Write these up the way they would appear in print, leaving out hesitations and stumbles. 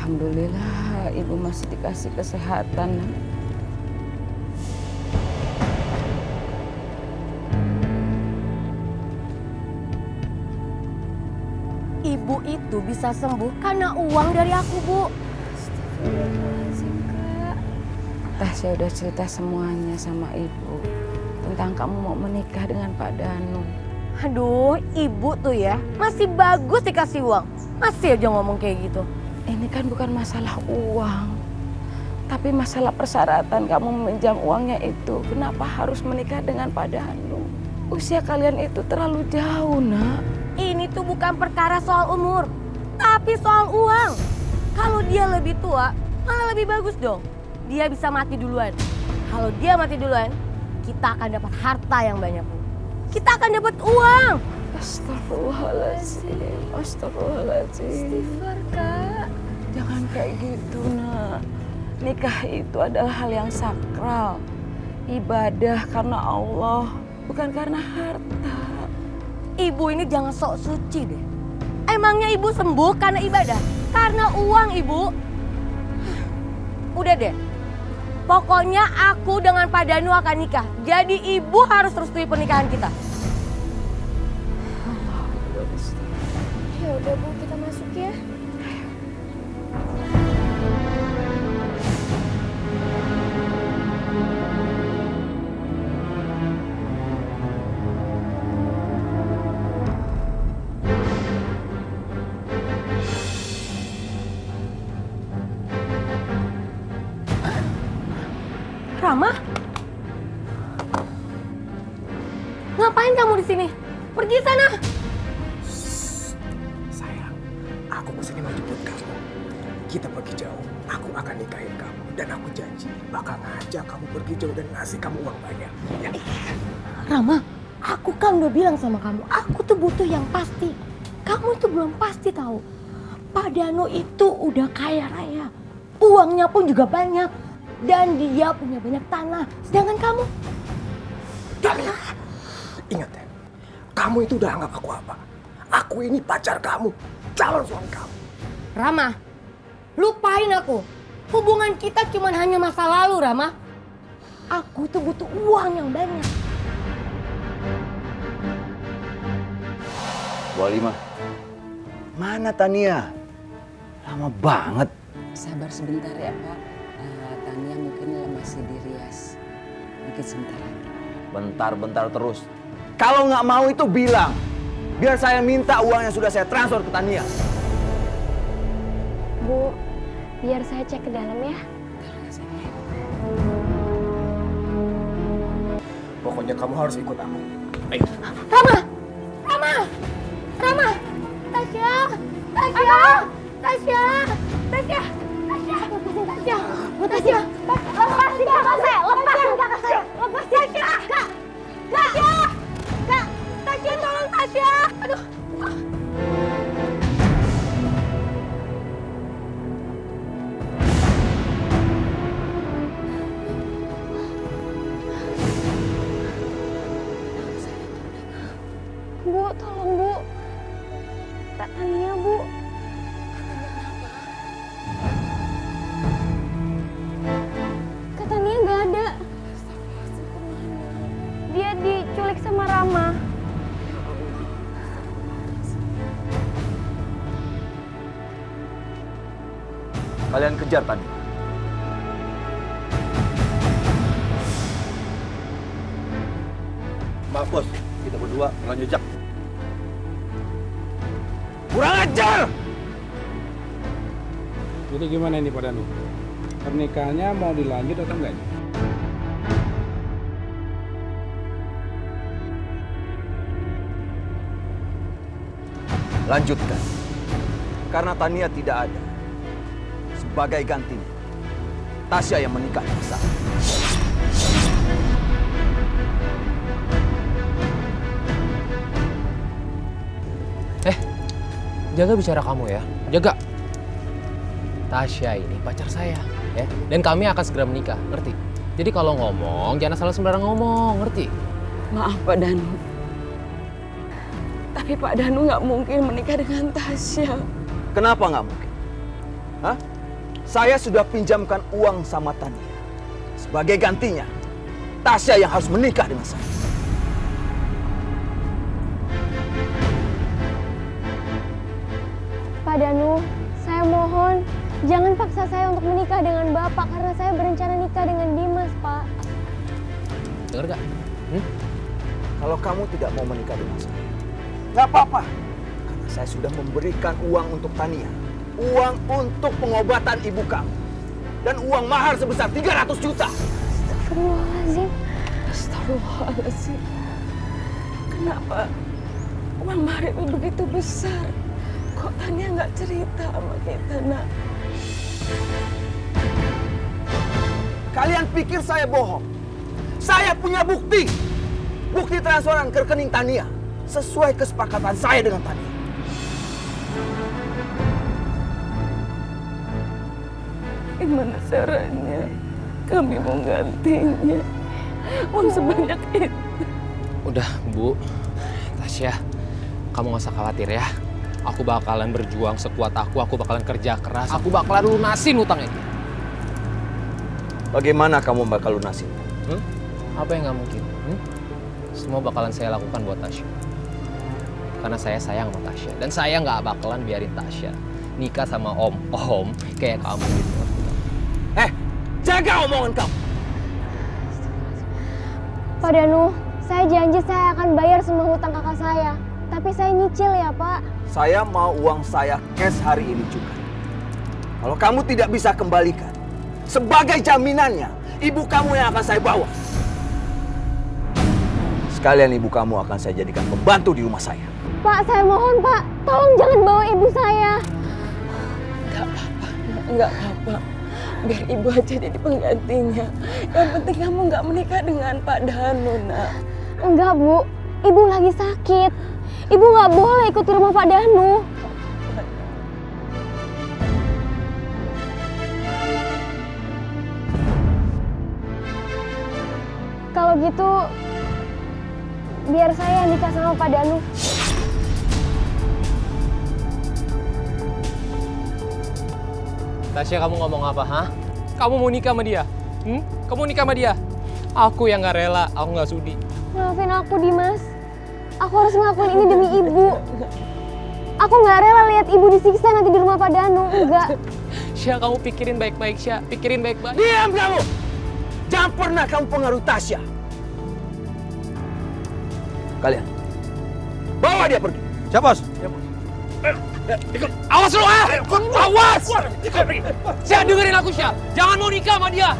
Alhamdulillah ibu masih dikasih kesehatan. Ibu itu bisa sembuh karena uang dari aku, Bu. Astagfirullahaladzim, Kak. Tasya udah cerita semuanya sama ibu tentang kamu mau menikah dengan Pak Danu. Aduh, ibu tuh ya masih bagus dikasih uang. Masih aja ngomong kayak gitu. Ini kan bukan masalah uang, tapi masalah persyaratan kamu meminjam uangnya itu. Kenapa harus menikah dengan Pak Danu? Usia kalian itu terlalu jauh, Nak. Ini tuh bukan perkara soal umur, tapi soal uang. Kalau dia lebih tua, malah lebih bagus dong. Dia bisa mati duluan. Kalau dia mati duluan, kita akan dapat harta yang banyak, Bu. Kita akan dapat uang. Astagfirullahaladzim, astagfirullahaladzim. Istighfar, Kak. Jangan kayak gitu, Nak. Nikah itu adalah hal yang sakral. Ibadah karena Allah, bukan karena harta. Ibu ini jangan sok suci deh. Emangnya ibu sembuh karena ibadah? Karena uang, Ibu. Udah deh. Pokoknya aku dengan Pak Danu akan nikah. Jadi ibu harus restui pernikahan kita. Ya udah, Bu, kita masuk ya. Rama? Ngapain kamu di sini? Pergi sana. Sayang, aku kesini mau jemput kamu. Kita pergi jauh, aku akan nikahin kamu. Dan aku janji bakal ngajak kamu pergi jauh dan ngasih kamu uang banyak. Ya. Rama, aku kan udah bilang sama kamu, aku tuh butuh yang pasti. Kamu tuh belum pasti tahu. Pak Danu itu udah kaya raya. Uangnya pun juga banyak. Dan dia punya banyak tanah. Sedangkan kamu... Tania, ingat ya, kamu itu udah anggap aku apa? Aku ini pacar kamu, calon suami kamu. Rama, lupain aku. Hubungan kita cuma hanya masa lalu, Rama. Aku tuh butuh uang yang banyak. Bu Halimah, mana Tania? Lama banget. Sabar sebentar ya, Pak. Tania mungkin masih dirias. Mungkin sebentar lagi. Bentar-bentar terus. Kalau nggak mau itu bilang. Biar saya minta uang yang sudah saya transfer ke Tania. Bu, biar saya cek ke dalam ya. Pokoknya kamu harus ikut aku. Ayo. Rama! Rama! Rama! Tasya! Tasya! Tasya! Tasya! Tasya! Tasya! Tasya! Lepasin kakak saya! Lepasin kakak saya! Lepasin! Tasya! Kak! Tasya! Kak! Tasya, tolong Tasya! Aduh! Bu, tolong, Bu. Kak Tania, Bu. Kak Tania nggak ada. Dia diculik sama Rama. Kalian kejar Tania. Maaf bos, kita berdua nggak jejak. Kurang ajar! Jadi gimana ini Pak Danu? Pernikahannya mau dilanjut atau enggak? Lanjutkan. Karena Tania tidak ada. Sebagai gantinya, Tasya yang menikah dengan saya. Jaga bicara kamu ya, jaga. Tasya ini pacar saya, ya. Dan kami akan segera menikah, ngerti? Jadi kalau ngomong, jangan asal sembarang ngomong, ngerti? Maaf Pak Danu. Tapi Pak Danu nggak mungkin menikah dengan Tasya. Kenapa nggak mungkin? Hah? Saya sudah pinjamkan uang sama Tania. Sebagai gantinya, Tasya yang harus menikah dengan saya. Pak Danu, saya mohon jangan paksa saya untuk menikah dengan Bapak karena saya berencana nikah dengan Dimas, Pak. Dengar gak? Kalau kamu tidak mau menikah dengan saya, nggak apa-apa. Karena saya sudah memberikan uang untuk Tania. Uang untuk pengobatan ibu kamu. Dan uang mahar sebesar 300 juta. Astagfirullahaladzim. Astagfirullahaladzim. Kenapa uang mahar itu begitu besar? Kok Tania nggak cerita sama kita, nak? Kalian pikir saya bohong? Saya punya bukti. Bukti transferan ke rekening Tania. Sesuai kesepakatan saya dengan Tania. Gimana caranya kami mau gantinya? Uang sebanyak itu. Udah, Bu. Tasya, kamu gak usah khawatir ya. Aku bakalan berjuang sekuat aku bakalan kerja keras, aku bakalan lunasin utang itu. Bagaimana kamu bakal lunasin? Apa yang nggak mungkin? Semua bakalan saya lakukan buat Tasya. Karena saya sayang sama Tasya. Dan saya nggak bakalan biarin Tasya nikah sama om-om kayak kamu gitu. Jaga omongan kamu! Pak Danu, saya janji saya akan bayar semua hutang kakak saya. Tapi saya nyicil ya, Pak. Saya mau uang saya cash hari ini juga. Kalau kamu tidak bisa kembalikan, sebagai jaminannya, ibu kamu yang akan saya bawa. Sekalian ibu kamu akan saya jadikan pembantu di rumah saya. Pak, saya mohon, Pak. Tolong jangan bawa ibu saya. Nggak apa-apa. Biar ibu aja jadi penggantinya. Yang penting kamu nggak menikah dengan Pak Danu, nak. Enggak, Bu. Ibu lagi sakit. Ibu nggak boleh ikut ke rumah Pak Danu. Kalau gitu, biar saya nikah sama Pak Danu. Tasya, kamu ngomong apa, hah? Kamu mau nikah sama dia? Kamu nikah sama dia? Aku yang nggak rela, aku nggak sudi. Maafin aku, Dimas. Aku harus ngelakuin ini demi ibu. Aku nggak rela lihat ibu disiksa nanti di rumah Pak Danu. Enggak. Syah, kamu pikirin baik-baik, Syah. Pikirin baik-baik. Diam kamu! Jangan pernah kamu pengaruhi Tasya. Kalian, bawa dia pergi. Siap, Bos. Awas lu, Awas! Syah, dengerin aku, Syah. Jangan mau nikah sama dia.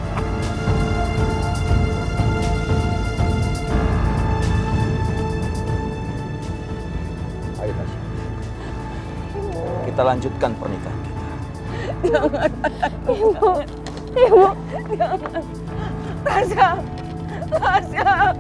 Ayo Tasya. Kita lanjutkan pernikahan kita. Ibu. Tasya, Tasya.